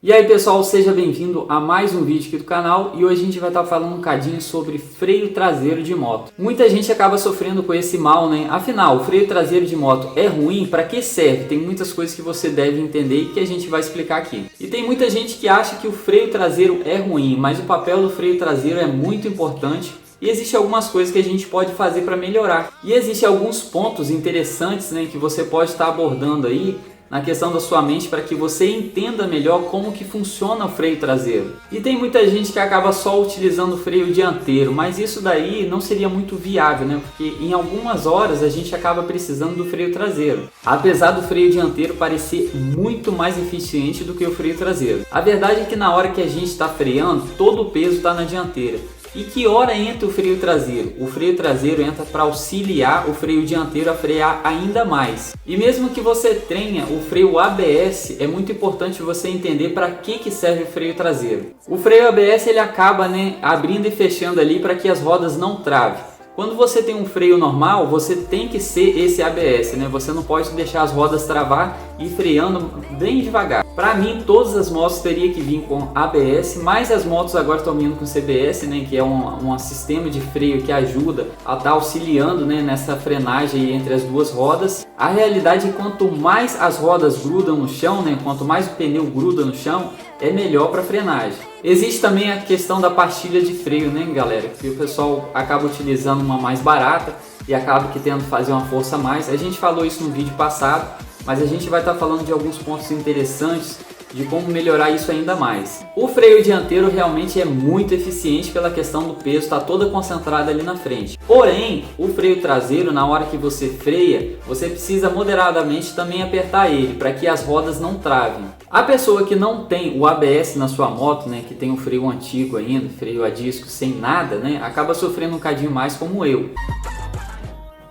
E aí pessoal, seja bem-vindo a mais um vídeo aqui do canal e hoje a gente vai estar falando um cadinho sobre freio traseiro de moto. Muita gente acaba sofrendo com esse mal, né? Afinal, o freio traseiro de moto é ruim? Para que serve? Tem muitas coisas que você deve entender e que a gente vai explicar aqui. E tem muita gente que acha que o freio traseiro é ruim, mas o papel do freio traseiro é muito importante. E existem algumas coisas que a gente pode fazer para melhorar. E existem alguns pontos interessantes, né, que você pode estar abordando aí na questão da sua mente para que você entenda melhor como que funciona o freio traseiro. E tem muita gente que acaba só utilizando o freio dianteiro, mas isso daí não seria muito viável, né? Porque em algumas horas a gente acaba precisando do freio traseiro. Apesar do freio dianteiro parecer muito mais eficiente do que o freio traseiro. A verdade é que na hora que a gente está freando, todo o peso está na dianteira. E que hora entra o freio traseiro? O freio traseiro entra para auxiliar o freio dianteiro a frear ainda mais. E mesmo que você tenha o freio ABS, é muito importante você entender para que serve o freio traseiro. O freio ABS ele acaba, abrindo e fechando ali para que as rodas não travem. Quando você tem um freio normal, você tem que ser esse ABS, né? Você não pode deixar as rodas travar e ir freando bem devagar. Para mim, todas as motos teriam que vir com ABS, mas as motos agora estão vindo com CBS, né? Que é um sistema de freio que ajuda a estar auxiliando, né, nessa frenagem entre as duas rodas. A realidade é que quanto mais as rodas grudam no chão, né? Quanto mais o pneu gruda no chão, é melhor para frenagem. Existe também a questão da pastilha de freio, né, galera? Que o pessoal acaba utilizando uma mais barata e acaba que tendo que fazer uma força a mais. A gente falou isso no vídeo passado, mas a gente vai estar falando de alguns pontos interessantes de como melhorar isso ainda mais. O freio dianteiro realmente é muito eficiente pela questão do peso, está toda concentrada ali na frente. Porém, o freio traseiro, na hora que você freia, você precisa moderadamente também apertar ele, para que as rodas não travem. A pessoa que não tem o ABS na sua moto, né, que tem o freio antigo ainda, freio a disco sem nada, né, acaba sofrendo um cadinho mais como eu.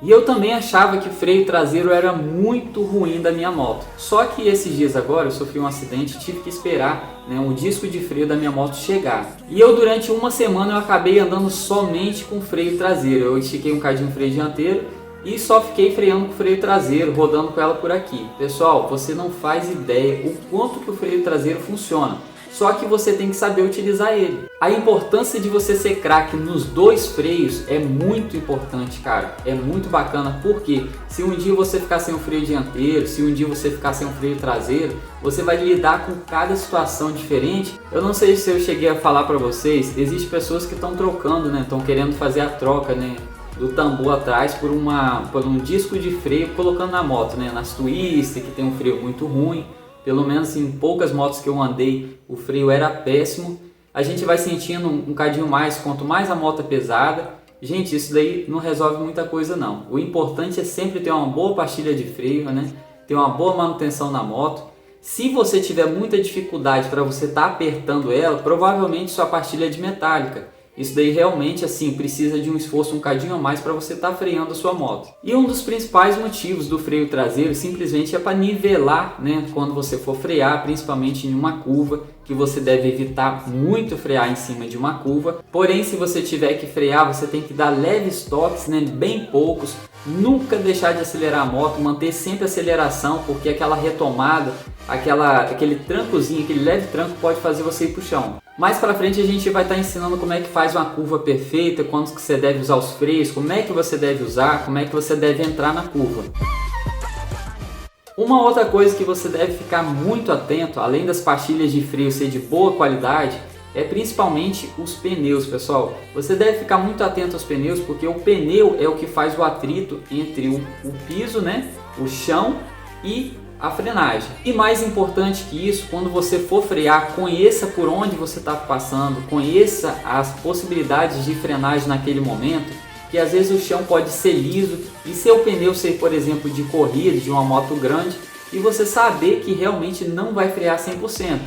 E eu também achava que o freio traseiro era muito ruim da minha moto. Só que esses dias agora eu sofri um acidente e tive que esperar, né, o disco de freio da minha moto chegar. E eu durante uma semana eu acabei andando somente com freio traseiro. Eu estiquei um cadinho o freio dianteiro e só fiquei freando com o freio traseiro, rodando com ela por aqui. Pessoal, você não faz ideia o quanto que o freio traseiro funciona. Só que você tem que saber utilizar ele. A importância de você ser craque nos dois freios é muito importante, cara. É muito bacana, porque se um dia você ficar sem o freio dianteiro, se um dia você ficar sem o freio traseiro, você vai lidar com cada situação diferente. Eu não sei se eu cheguei a falar para vocês, existem pessoas que estão trocando, né? Estão querendo fazer a troca, né, do tambor atrás por um disco de freio colocando na moto, né? Nas Twister, que tem um freio muito ruim. Pelo menos em poucas motos que eu andei, o freio era péssimo. A gente vai sentindo um cadinho mais, quanto mais a moto é pesada. Gente, isso daí não resolve muita coisa não. O importante é sempre ter uma boa pastilha de freio, né? Ter uma boa manutenção na moto. Se você tiver muita dificuldade para você estar apertando ela, provavelmente sua pastilha é de metálica. Isso daí realmente assim precisa de um esforço um cadinho a mais para você estar freando a sua moto. E um dos principais motivos do freio traseiro simplesmente é para nivelar, né, quando você for frear, principalmente em uma curva, que você deve evitar muito frear em cima de uma curva. Porém, se você tiver que frear, você tem que dar leves toques, né, bem poucos. Nunca deixar de acelerar a moto, manter sempre a aceleração, porque aquela retomada, aquele trancozinho, aquele leve tranco pode fazer você ir para o chão. Mais para frente a gente vai estar ensinando como é que faz uma curva perfeita, quando que você deve usar os freios, como é que você deve usar, como é que você deve entrar na curva. Uma outra coisa que você deve ficar muito atento, além das pastilhas de freio ser de boa qualidade, é principalmente os pneus, pessoal. Você deve ficar muito atento aos pneus, porque o pneu é o que faz o atrito entre o piso, né, o chão e a frenagem. E mais importante que isso, quando você for frear, conheça por onde você está passando, conheça as possibilidades de frenagem naquele momento, que às vezes o chão pode ser liso e seu pneu ser, por exemplo, de corrida, de uma moto grande, e você saber que realmente não vai frear 100%.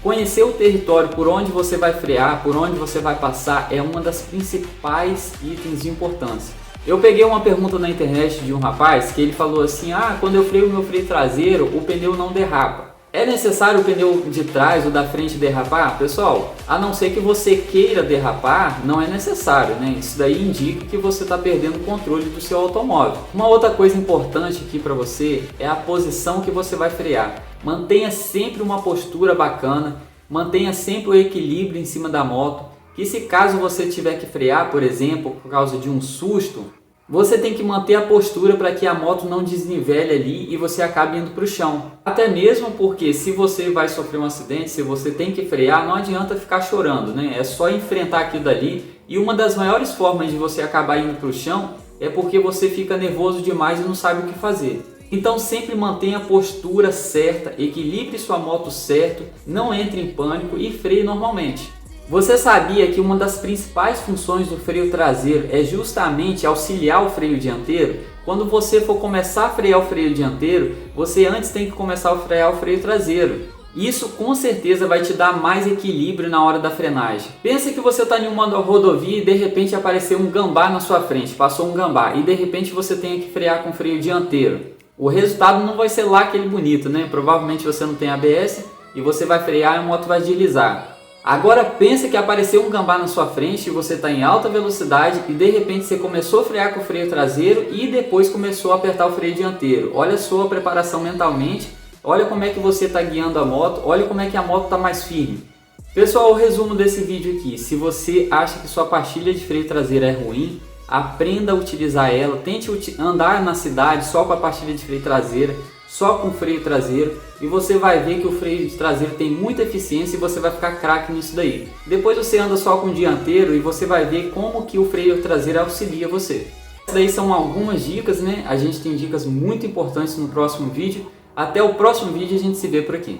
Conhecer o território por onde você vai frear, por onde você vai passar, é uma das principais itens de importância. Eu peguei uma pergunta na internet de um rapaz que ele falou assim: quando eu freio o meu freio traseiro, o pneu não derrapa. É necessário o pneu de trás ou da frente derrapar? Pessoal, a não ser que você queira derrapar, não é necessário, né? Isso daí indica que você está perdendo o controle do seu automóvel. Uma outra coisa importante aqui para você é a posição que você vai frear. Mantenha sempre uma postura bacana. Mantenha sempre o equilíbrio em cima da moto, que se caso você tiver que frear, por exemplo, por causa de um susto, você tem que manter a postura para que a moto não desnivele ali e você acabe indo para o chão. Até mesmo porque se você vai sofrer um acidente, se você tem que frear, não adianta ficar chorando, né? É só enfrentar aquilo dali. E uma das maiores formas de você acabar indo para o chão é porque você fica nervoso demais e não sabe o que fazer. Então sempre mantenha a postura certa, equilibre sua moto certo, não entre em pânico e freie normalmente. Você sabia que uma das principais funções do freio traseiro é justamente auxiliar o freio dianteiro? Quando você for começar a frear o freio dianteiro, você antes tem que começar a frear o freio traseiro. Isso com certeza vai te dar mais equilíbrio na hora da frenagem. Pensa que você está em uma rodovia e de repente apareceu um gambá na sua frente, passou um gambá e de repente você tem que frear com o freio dianteiro. O resultado não vai ser lá aquele bonito, né? Provavelmente você não tem ABS e você vai frear e a moto vai deslizar. Agora pensa que apareceu um gambá na sua frente e você está em alta velocidade e de repente você começou a frear com o freio traseiro e depois começou a apertar o freio dianteiro. Olha a sua preparação mentalmente, olha como é que você está guiando a moto, olha como é que a moto está mais firme. Pessoal, o resumo desse vídeo aqui: se você acha que sua pastilha de freio traseiro é ruim, aprenda a utilizar ela, tente andar na cidade só com a pastilha de freio traseira, só com o freio traseiro, e você vai ver que o freio traseiro tem muita eficiência e você vai ficar craque nisso daí. Depois você anda só com o dianteiro e você vai ver como que o freio traseiro auxilia você. Essas daí são algumas dicas, né? A gente tem dicas muito importantes no próximo vídeo. Até o próximo vídeo, a gente se vê por aqui.